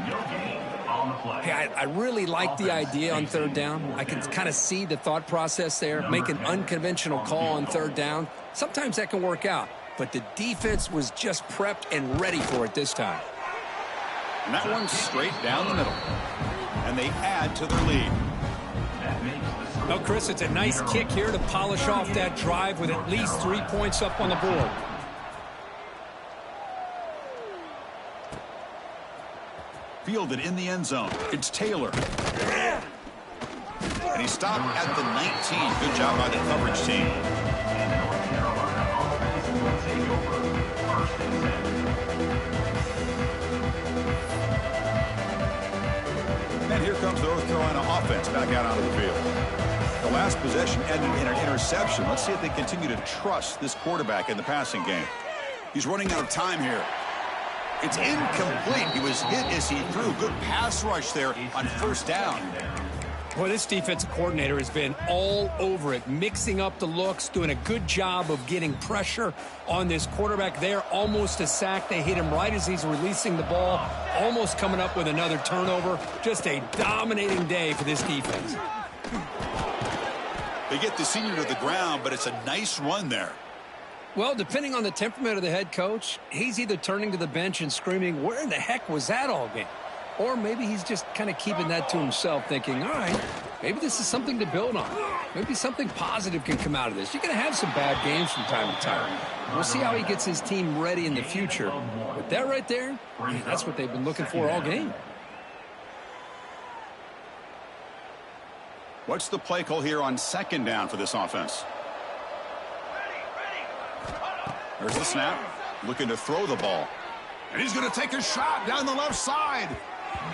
No gain on the play. Hey, I really like the idea on 3rd down. I can kind of see the thought process there. Make an unconventional call on 3rd down. Sometimes that can work out. But the defense was just prepped and ready for it this time. And that one's straight down the middle. And they add to their lead. Well, Chris, it's a nice kick here to polish off that drive with at least 3 points up on the board. Fielded in the end zone. It's Taylor. And he stopped at the 19. Good job by the coverage team. And the North Carolina offense will take over 1st and 10. And here comes the North Carolina offense back out onto the field. The last possession ended in an interception. Let's see if they continue to trust this quarterback in the passing game. He's running out of time here. It's incomplete. He was hit as he threw. Good pass rush there on 1st down. Boy, this defensive coordinator has been all over it, mixing up the looks, doing a good job of getting pressure on this quarterback there. Almost a sack. They hit him right as he's releasing the ball, almost coming up with another turnover. Just a dominating day for this defense. They get the senior to the ground, but it's a nice run there. Well, depending on the temperament of the head coach, he's either turning to the bench and screaming, where in the heck was that all game? Or maybe he's just kind of keeping that to himself, thinking, all right, maybe this is something to build on. Maybe something positive can come out of this. You're going to have some bad games from time to time. We'll see how he gets his team ready in the future. But that right there, man, that's what they've been looking for all game. What's the play call here on 2nd down for this offense? There's the snap. Looking to throw the ball. And he's going to take a shot down the left side.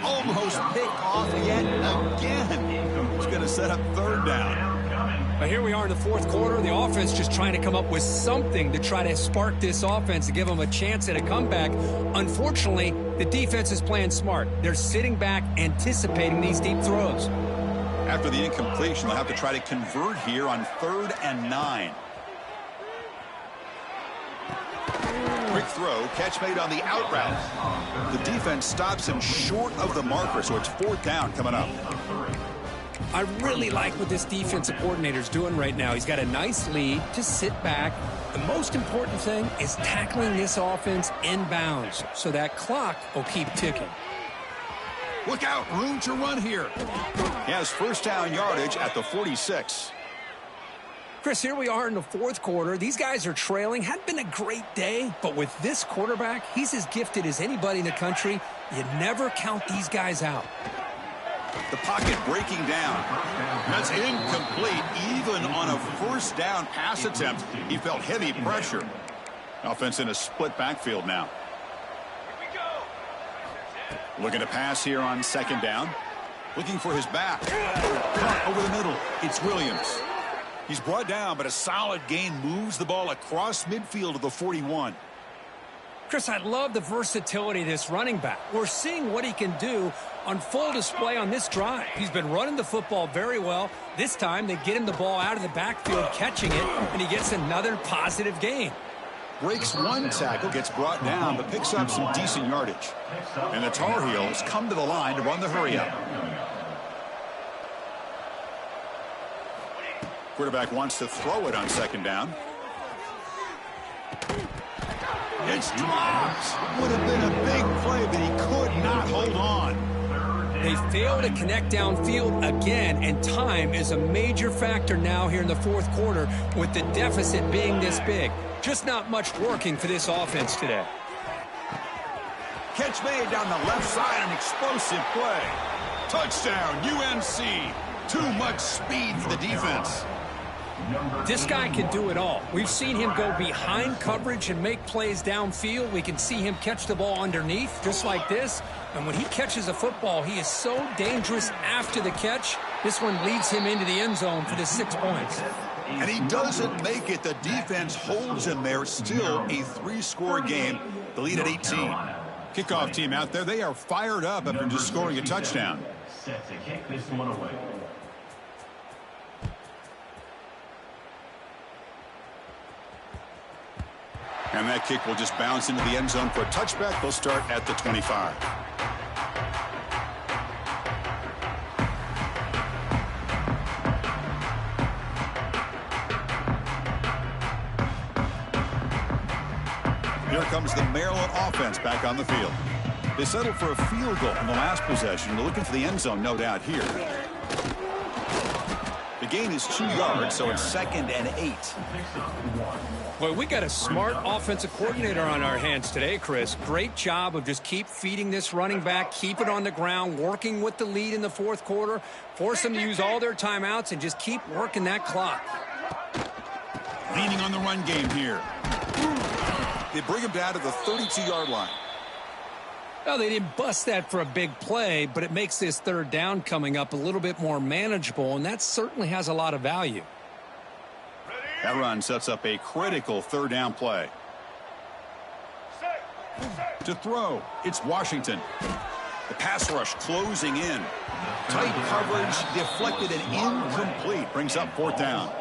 Almost picked off yet again. He's going to set up 3rd down. But here we are in the 4th quarter. The offense just trying to come up with something to try to spark this offense to give them a chance at a comeback. Unfortunately, the defense is playing smart. They're sitting back, anticipating these deep throws. After the incompletion, they'll have to try to convert here on 3rd and 9. Quick throw, catch made on the out route. The defense stops him short of the marker, so it's 4th down coming up. I really like what this defensive coordinator's doing right now. He's got a nice lead. Just sit back. The most important thing is tackling this offense inbounds so that clock will keep ticking. Look out, room to run here. He has 1st down yardage at the 46. Chris, here we are in the 4th quarter. These guys are trailing. Hadn't been a great day, but with this quarterback, he's as gifted as anybody in the country. You never count these guys out. The pocket breaking down. That's incomplete. Even on a 1st down pass attempt, he felt heavy pressure. Offense in a split backfield now. Looking to pass here on 2nd down. Looking for his back. Caught over the middle. It's Williams. He's brought down, but a solid gain moves the ball across midfield to the 41. Chris, I love the versatility of this running back. We're seeing what he can do on full display on this drive. He's been running the football very well. This time, they get him the ball out of the backfield, catching it, and he gets another positive gain. Breaks one tackle, gets brought down, but picks up some decent yardage. And the Tar Heels come to the line to run the hurry-up. Quarterback wants to throw it on second down. It's dropped. Would have been a big play, but he could not hold on. They fail to connect downfield again, and time is a major factor now here in the fourth quarter with the deficit being this big. Just not much working for this offense today. Catch made down the left side, an explosive play. Touchdown, UNC. Too much speed for the defense. This guy can do it all. We've seen him go behind coverage and make plays downfield. We can see him catch the ball underneath, just like this. And when he catches a football, he is so dangerous after the catch. This one leads him into the end zone for the 6 points. And he doesn't make it. The defense holds him there. Still a 3-score game. The lead at 18. Kickoff team out there. They are fired up after just scoring a touchdown. Set to kick this one away. And that kick will just bounce into the end zone for a touchback. They'll start at the 25. Here comes the Maryland offense back on the field. They settled for a field goal in the last possession. They're looking for the end zone, no doubt, here. The gain is 2 yards, so it's 2nd and 8. Boy, we got a smart offensive coordinator on our hands today, Chris. Great job of just keep feeding this running back, keep it on the ground, working with the lead in the fourth quarter, force them to use all their timeouts, and just keep working that clock. Leaning on the run game here. They bring him down to the 32-yard line. Well, they didn't bust that for a big play, but it makes this third down coming up a little bit more manageable, and that certainly has a lot of value. That run sets up a critical third down play. To throw, it's Washington. The pass rush closing in. Tight coverage, deflected and incomplete. Brings up fourth down.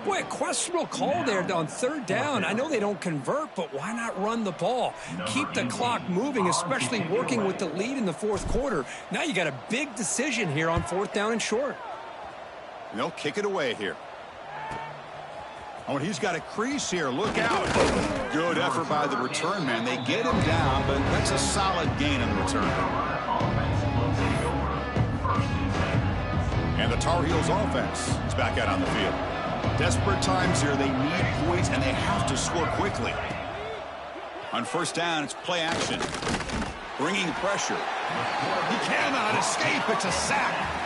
Boy, a questionable call there on third down. I know they don't convert, but why not run the ball? Keep the clock moving, especially working with the lead in the fourth quarter. Now you got a big decision here on fourth down and short. They'll kick it away here. Oh, and he's got a crease here. Look out. Good effort by the return man. They get him down, but that's a solid gain in the return. And the Tar Heels offense is back out on the field. Desperate times here. They need points, and they have to score quickly. On first down, it's play action. Bringing pressure. He cannot escape. It's a sack.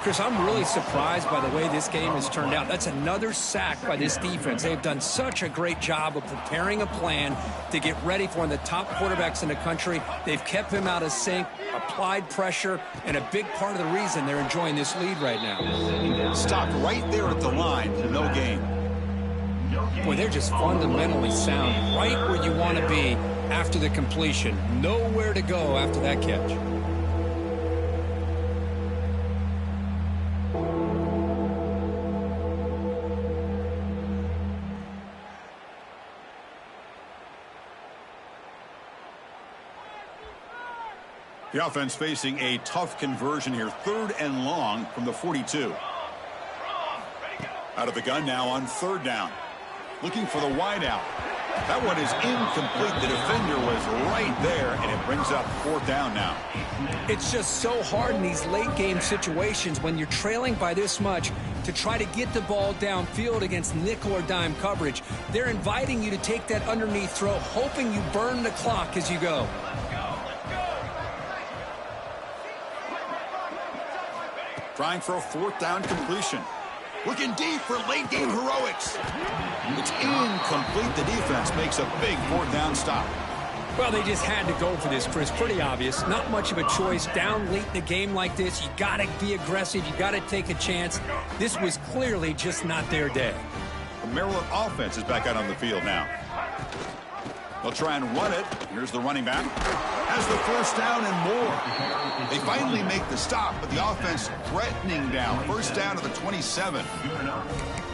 Chris, I'm really surprised by the way this game has turned out. That's another sack by this defense. They've done such a great job of preparing a plan to get ready for one of the top quarterbacks in the country. They've kept him out of sync, applied pressure, and a big part of the reason they're enjoying this lead right now. Stopped right there at the line. No gain. Boy, they're just fundamentally sound. Right where you want to be after the completion. Nowhere to go after that catch. The offense facing a tough conversion here. 3rd and long from the 42. Out of the gun now on 3rd down. Looking for the wideout. That one is incomplete. The defender was right there, and it brings up 4th down now. It's just so hard in these late game situations when you're trailing by this much to try to get the ball downfield against nickel or dime coverage. They're inviting you to take that underneath throw, hoping you burn the clock as you go. Trying for a 4th down completion. Looking deep for late game heroics. It's incomplete. The defense makes a big 4th down stop. Well, they just had to go for this, Chris. Pretty obvious. Not much of a choice. Down late in the game like this, you got to be aggressive. You got to take a chance. This was clearly just not their day. The Maryland offense is back out on the field now. They'll try and run it. Here's the running back. Has the first down and more. They finally make the stop, but the offense threatening down. First down to the 27.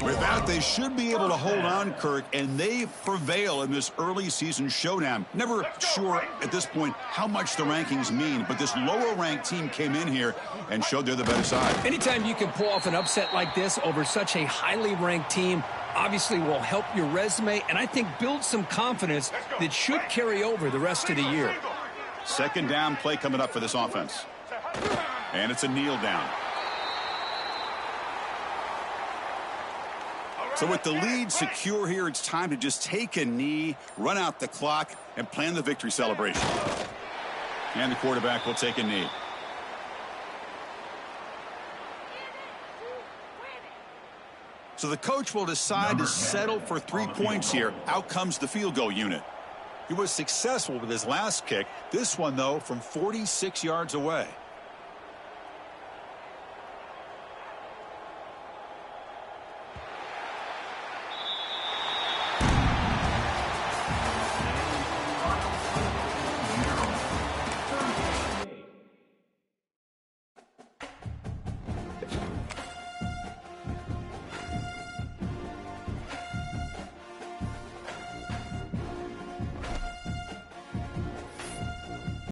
With that, they should be able to hold on, Kirk, and they prevail in this early season showdown. Never sure at this point how much the rankings mean, but this lower-ranked team came in here and showed they're the better side. Anytime you can pull off an upset like this over such a highly ranked team, obviously will help your resume, and I think build some confidence that should carry over the rest of the year. Second down play coming up for this offense. And it's a kneel down. So with the lead secure here, it's time to just take a knee, run out the clock, and plan the victory celebration. And the quarterback will take a knee. So the coach will decide to settle for 3 points here. Out comes the field goal unit. He was successful with his last kick. This one, though, from 46 yards away.